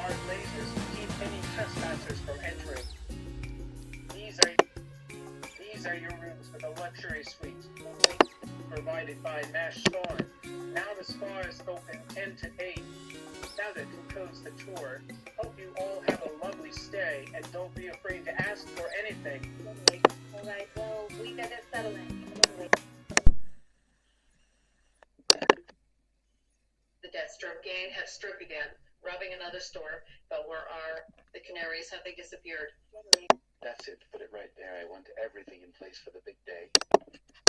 smart lasers to keep any trespassers from entering. These are these are your rooms with a luxury suite, provided by Mash Spawn. Now the spa is open 10 to 8. Now that concludes the tour. Hope you all have a lovely stay and don't be afraid to ask for anything. Alright, well, we better settle in. The Deathstroke gang have struck again, robbing another store. But where are the canaries? Have they disappeared? That's it. Put it right there. I want everything in place for the big day.